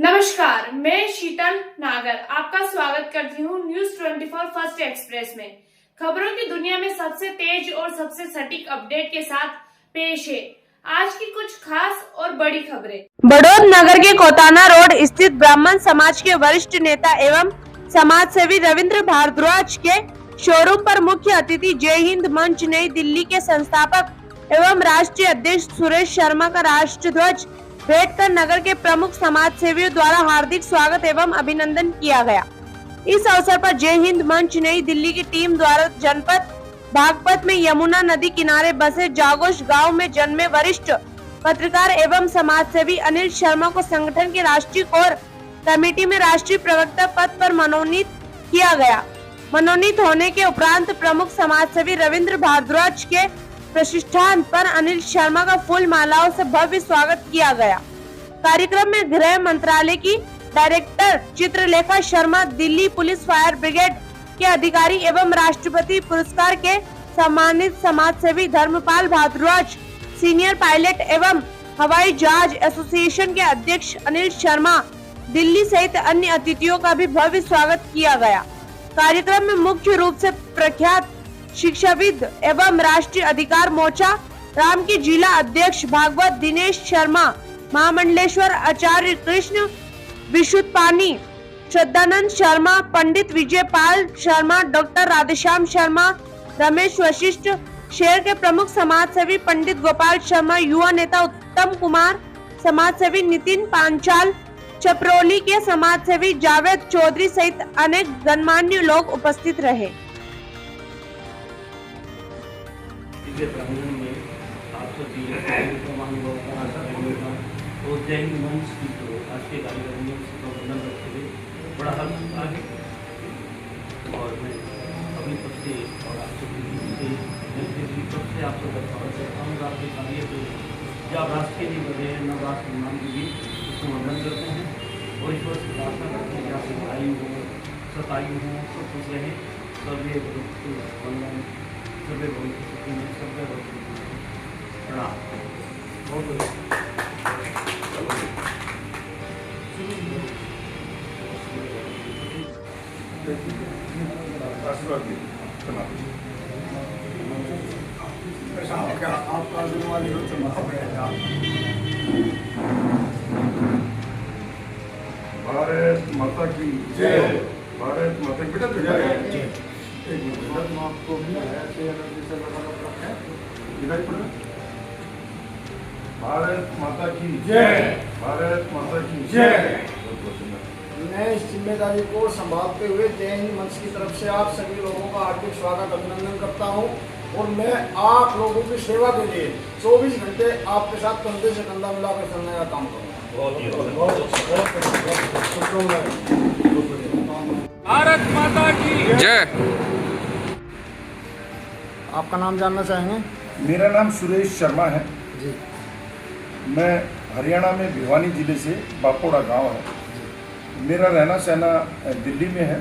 नमस्कार, मैं शीतल नागर आपका स्वागत करती हूँ न्यूज 24 फर्स्ट एक्सप्रेस में। खबरों की दुनिया में सबसे तेज और सबसे सटीक अपडेट के साथ पेश है आज की कुछ खास और बड़ी खबरें। बड़ौद नगर के कोताना रोड स्थित ब्राह्मण समाज के वरिष्ठ नेता एवं समाज सेवी रविंद्र भारद्वाज के शोरूम पर मुख्य अतिथि जय हिंद मंच नई दिल्ली के संस्थापक एवं राष्ट्रीय अध्यक्ष सुरेश शर्मा का राष्ट्रध्वज भेंट कर नगर के प्रमुख समाज सेवियों द्वारा हार्दिक स्वागत एवं अभिनंदन किया गया। इस अवसर पर जय हिंद मंच नई दिल्ली की टीम द्वारा जनपद बागपत में यमुना नदी किनारे बसे जागोश गांव में जन्मे वरिष्ठ पत्रकार एवं समाजसेवी अनिल शर्मा को संगठन के राष्ट्रीय कोर कमेटी में राष्ट्रीय प्रवक्ता पद पर मनोनीत किया गया। मनोनीत होने के उपरांत प्रमुख समाजसेवी रविंद्र भारद्वाज के प्रतिष्ठान पर अनिल शर्मा का फूल मालाओं से भव्य स्वागत किया गया। कार्यक्रम में गृह मंत्रालय की director Chitralekha Sharma, Delhi police fire brigade के अधिकारी एवं राष्ट्रपति पुरस्कार के सम्मानित समाजसेवी धर्मपाल भारद्वाज, सीनियर पायलट एवं हवाई जहाज एसोसिएशन के अध्यक्ष अनिल शर्मा, दिल्ली सहित अन्य अतिथियों का भी भव्य स्वागत किया गया। कार्यक्रम में मुख्य रूप से प्रख्यात शिक्षाविद एवं राष्ट्रीय अधिकार मोर्चा राम के जिला अध्यक्ष भागवत दिनेश शर्मा, महामंडलेश्वर आचार्य कृष्ण विशुद्धपानी, श्रद्धानंद शर्मा, पंडित विजय पाल शर्मा, डॉक्टर राधेश्याम शर्मा, रमेश वशिष्ठ, शहर के प्रमुख समाजसेवी पंडित गोपाल शर्मा, युवा नेता उत्तम कुमार, समाजसेवी नितिन पांचाल, चपरोली के समाजसेवी जावेद चौधरी सहित अनेक गणमान्य लोग उपस्थित रहे। और जय हिंद मंच की जो आज के कार्यक्रम में वंदन करते हुए बड़ा हल आगे और मैं अपनी तरफ से और आप सबकी तरफ से आप सबका स्वागत करता हूँ। आपके कार्य जो जब राष्ट्र के लिए बढ़े हैं, नव राष्ट्र निर्माण के लिए उसको वंदन करते हैं और ईश्वर से प्रार्थना करते हैं कि आप आयु हो, सतायु हो, सब खुश रहें, सर्वे वंदन सर्वे भविष्य सुखी में सर्वे भविष्य प्रणाम। बहुत भारत माता की जय। भारत माता की जय। आपको भारत माता की जय। भारत माता की जय। मैं इस जिम्मेदारी को संभालते हुए जय हिंद मंच की तरफ से आप सभी लोगों का हार्दिक स्वागत अभिनंदन करता हूं और मैं आप लोगों की सेवा के लिए 24 घंटे आपके साथ कंधे से कंधा मिलाकर चलने का काम करूंगा। भारत माता की जय। आपका नाम जानना चाहेंगे? मेरा नाम सुरेश शर्मा है जी। मैं हरियाणा में भिवानी जिले से बापोड़ा गांव है। मेरा रहना सहना दिल्ली में है।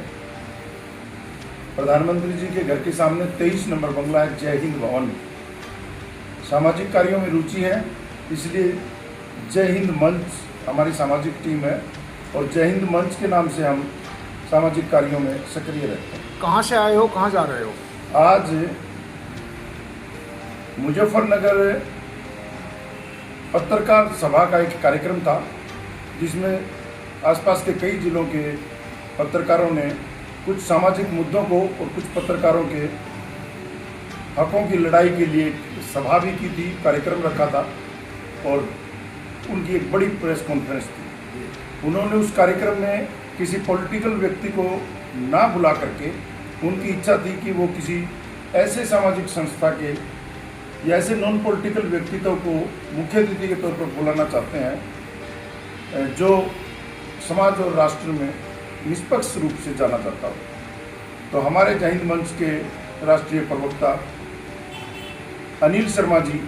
प्रधानमंत्री जी के घर के सामने 23 नंबर बंगला है जय हिंद भवन में। सामाजिक कार्यों में रुचि है, इसलिए जय हिंद मंच हमारी सामाजिक टीम है और जय हिंद मंच के नाम से हम सामाजिक कार्यों में सक्रिय रहते हैं। कहाँ से आए हो, कहाँ जा रहे हो? आज मुजफ्फरनगर पत्रकार सभा का एक कार्यक्रम था जिसमें आसपास के कई जिलों के पत्रकारों ने कुछ सामाजिक मुद्दों को और कुछ पत्रकारों के हकों की लड़ाई के लिए सभा भी की थी, कार्यक्रम रखा था और उनकी एक बड़ी प्रेस कॉन्फ्रेंस थी। उन्होंने उस कार्यक्रम में किसी पॉलिटिकल व्यक्ति को ना बुला करके उनकी इच्छा थी कि वो किसी ऐसे सामाजिक संस्था के या ऐसे नॉन पॉलिटिकल व्यक्तित्व को मुख्य अतिथि के तौर पर बुलाना चाहते हैं जो समाज और राष्ट्र में निष्पक्ष रूप से जाना जाता हो। तो हमारे जय हिंद मंच के राष्ट्रीय प्रवक्ता अनिल शर्मा जी,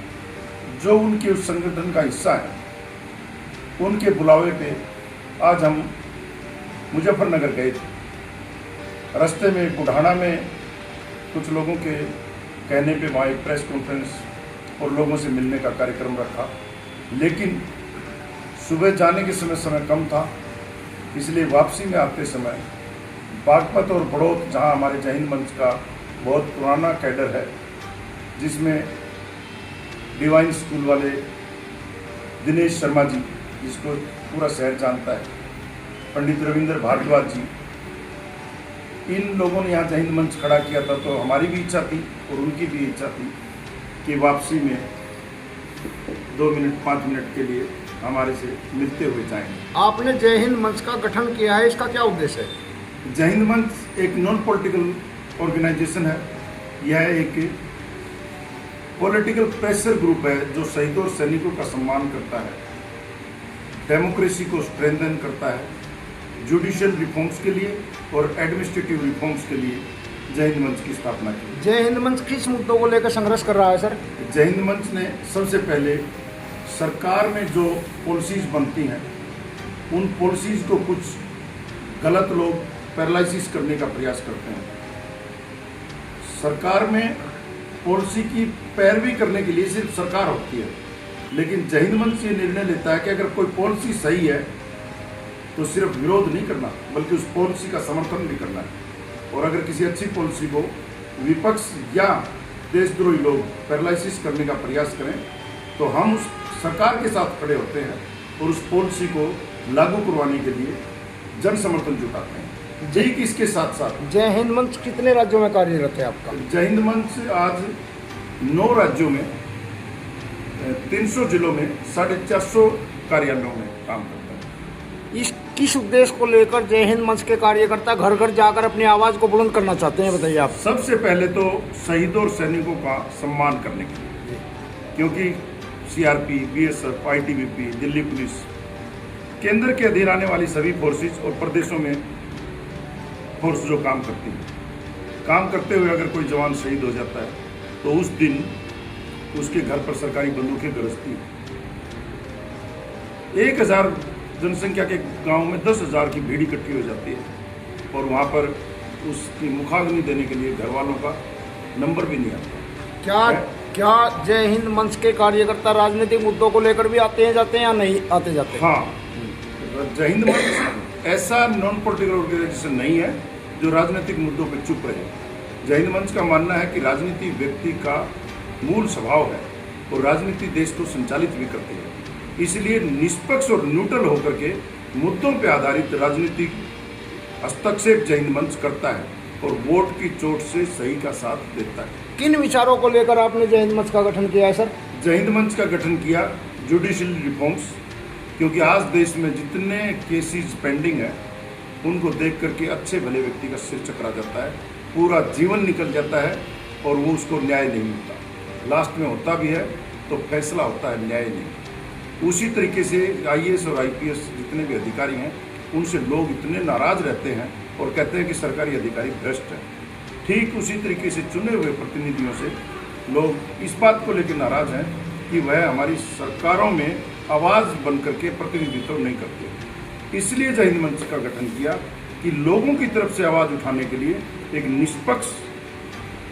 जो उनके उस संगठन का हिस्सा है, उनके बुलावे पे आज हम मुजफ्फरनगर गए थे। रास्ते में बुढ़ाना में कुछ लोगों के कहने पे वहाँ एक प्रेस कॉन्फ्रेंस और लोगों से मिलने का कार्यक्रम रखा, लेकिन सुबह जाने के समय कम था इसलिए वापसी में आते समय बागपत और बड़ौत, जहां हमारे जय हिंद मंच का बहुत पुराना कैडर है, जिसमें डिवाइन स्कूल वाले दिनेश शर्मा जी, जिसको पूरा शहर जानता है, पंडित रविंद्र भारद्वाज जी, इन लोगों ने यहाँ जय हिंद मंच खड़ा किया था। तो हमारी भी इच्छा थी और उनकी भी इच्छा थी कि वापसी में 2 मिनट 5 मिनट के लिए हमारे से मिलते हुए जाएंगे। आपने जय हिंद मंच का गठन किया है, इसका क्या उद्देश्य है? जय हिंद मंच एक नॉन पॉलिटिकल ऑर्गेनाइजेशन है। यह एक पॉलिटिकल प्रेशर ग्रुप है जो शहीदों और सैनिकों का सम्मान करता है, डेमोक्रेसी को स्ट्रेंथन करता है, जुडिशियल रिफॉर्म्स के लिए और एडमिनिस्ट्रेटिव रिफॉर्म्स के लिए जय हिंद मंच की स्थापना की। जय हिंद मंच किस मुद्दों को लेकर संघर्ष कर रहा है सर? जय हिंद मंच ने सबसे पहले सरकार में जो पॉलिसीज बनती हैं, उन पॉलिसीज को कुछ गलत लोग पैरालाइसिस करने का प्रयास करते हैं। सरकार में पॉलिसी की पैरवी करने के लिए सिर्फ सरकार होती है, लेकिन जय हिंद मंच ये निर्णय लेता है कि अगर कोई पॉलिसी सही है तो सिर्फ विरोध नहीं करना, बल्कि उस पॉलिसी का समर्थन भी करना है। और अगर किसी अच्छी पॉलिसी को विपक्ष या देशद्रोही लोग पैरालाइसिस करने का प्रयास करें तो हम उस सरकार के साथ खड़े होते हैं और उस पॉलिसी को लागू करवाने के लिए जन समर्थन जुटाते हैं। जय कि इसके साथ साथ जय हिंद मंच कितने राज्यों में कार्यरत है आपका? जय हिंद मंच आज 9 राज्यों में 300 जिलों में 450 कार्यालयों में काम करता है। इस किस उद्देश्य को लेकर जय हिंद मंच के कार्यकर्ता घर घर जाकर अपनी आवाज़ को बुलंद करना चाहते हैं, बताइए आप। सबसे पहले तो शहीदों और सैनिकों का सम्मान करने के लिए, क्योंकि CRP, BSF, ITBP, Delhi police, केंद्र के अधीन आने वाली सभी फोर्सेज और प्रदेशों में फोर्स जो काम करती है, काम करते हुए अगर कोई जवान शहीद हो जाता है तो उस दिन उसके घर पर सरकारी बंदूकें गरजती हैं। 1000 जनसंख्या के गांव में 10,000 की भीड़ इकट्ठी हो जाती है और वहां पर उसकी मुखाग्नि देने के लिए घर वालों का नंबर भी नहीं आता। क्या जय हिंद मंच के कार्यकर्ता राजनीतिक मुद्दों को लेकर भी आते हैं जाते हैं या नहीं आते जाते? हाँ, जय हिंद मंच ऐसा नॉन पॉलिटिकल ऑर्गेनाइजेशन नहीं है जो राजनीतिक मुद्दों पर चुप रहे। जय हिंद मंच का मानना है कि राजनीति व्यक्ति का मूल स्वभाव है और राजनीति देश को संचालित भी करती है। इसलिए निष्पक्ष और न्यूट्रल होकर के मुद्दों पर आधारित राजनीतिक हस्तक्षेप जय हिंद मंच करता है और वोट की चोट से सही का साथ देता है। किन विचारों को लेकर आपने जय हिंद मंच का गठन किया है सर? जय हिंद मंच का गठन किया जुडिशियल रिफॉर्म्स, क्योंकि आज देश में जितने केसेस पेंडिंग है उनको देख करके अच्छे भले व्यक्ति का सिर चकरा जाता है, पूरा जीवन निकल जाता है और वो उसको न्याय नहीं मिलता। लास्ट में होता भी है तो फैसला होता है, न्याय नहीं। उसी तरीके से आईएएस और आईपीएस जितने भी अधिकारी हैं उनसे लोग इतने नाराज रहते हैं और कहते हैं कि सरकारी अधिकारी भ्रष्ट हैं। ठीक उसी तरीके से चुने हुए प्रतिनिधियों से लोग इस बात को लेकर नाराज हैं कि वह हमारी सरकारों में आवाज़ बन करके प्रतिनिधित्व नहीं करते। इसलिए जय हिंद मंच का गठन किया कि लोगों की तरफ से आवाज़ उठाने के लिए एक निष्पक्ष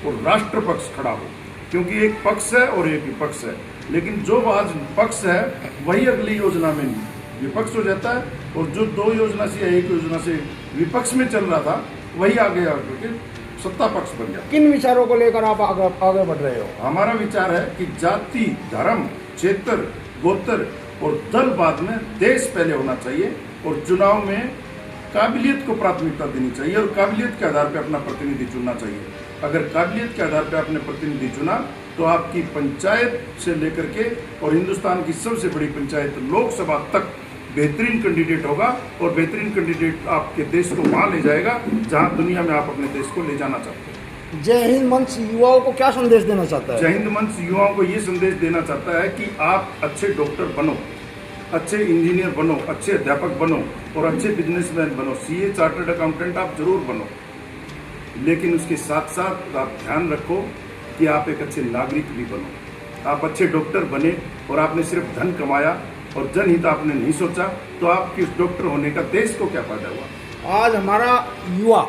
और राष्ट्र पक्ष खड़ा हो, क्योंकि एक पक्ष है और एक विपक्ष है, लेकिन जो आज पक्ष है वही अगली योजना में विपक्ष हो जाता है और जो 2 योजना से या 1 योजना से विपक्ष में चल रहा था वही आगे आकर सत्ता पक्ष बन गया। किन विचारों को लेकर आप आगे बढ़ रहे हो? हमारा विचार है कि जाति, धर्म, क्षेत्र, गोत्र और दल बाद में देश पहले होना चाहिए और चुनाव में काबिलियत को प्राथमिकता देनी चाहिए और काबिलियत के आधार पर अपना प्रतिनिधि चुनना चाहिए। अगर काबिलियत के आधार पर आपने प्रतिनिधि चुना तो आपकी पंचायत से लेकर के और हिंदुस्तान की सबसे बड़ी पंचायत लोकसभा तक बेहतरीन कैंडिडेट होगा और बेहतरीन कैंडिडेट आपके देश को वहाँ ले जाएगा जहाँ दुनिया में आप अपने देश को ले जाना चाहते हैं। जय हिंद मंच युवाओं को क्या संदेश देना चाहता है? जय हिंद मंच युवाओं को ये संदेश देना चाहता है कि आप अच्छे डॉक्टर बनो, अच्छे इंजीनियर बनो, अच्छे अध्यापक बनो और अच्छे बिजनेसमैन बनो, सीए, चार्टर्ड अकाउंटेंट आप जरूर बनो, लेकिन उसके साथ साथ आप ध्यान रखो कि आप एक अच्छे नागरिक भी बनो। आप अच्छे डॉक्टर बने और आपने सिर्फ धन कमाया और जनहित आपने नहीं सोचा तो आपके डॉक्टर होने का देश को क्या फायदा हुआ? आज हमारा युवा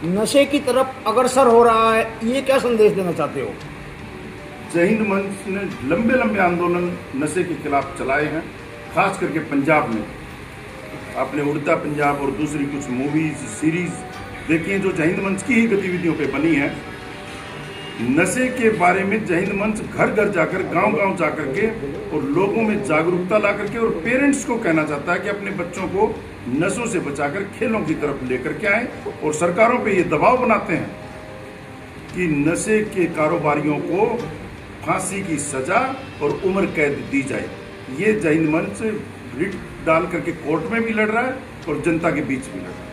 नशे की तरफ अग्रसर हो रहा है, ये क्या संदेश देना चाहते हो? जय हिंद मंच ने लंबे लंबे आंदोलन नशे के खिलाफ चलाए हैं, खास करके पंजाब में आपने उड़ता पंजाब और दूसरी कुछ मूवीज सीरीज देखी हैं जो जय हिंद मंच की ही गतिविधियों पे बनी है। नशे के बारे में जय हिंद मंच घर घर जाकर, गांव गांव जाकर के और लोगों में जागरूकता ला करके और पेरेंट्स को कहना चाहता है कि अपने बच्चों को नशों से बचाकर खेलों की तरफ लेकर के आए और सरकारों पे ये दबाव बनाते हैं कि नशे के कारोबारियों को फांसी की सजा और उम्र कैद दी जाए। ये जय हिंद मंच रिट डाल करके कोर्ट में भी लड़ रहा है और जनता के बीच भी लड़ रहा है।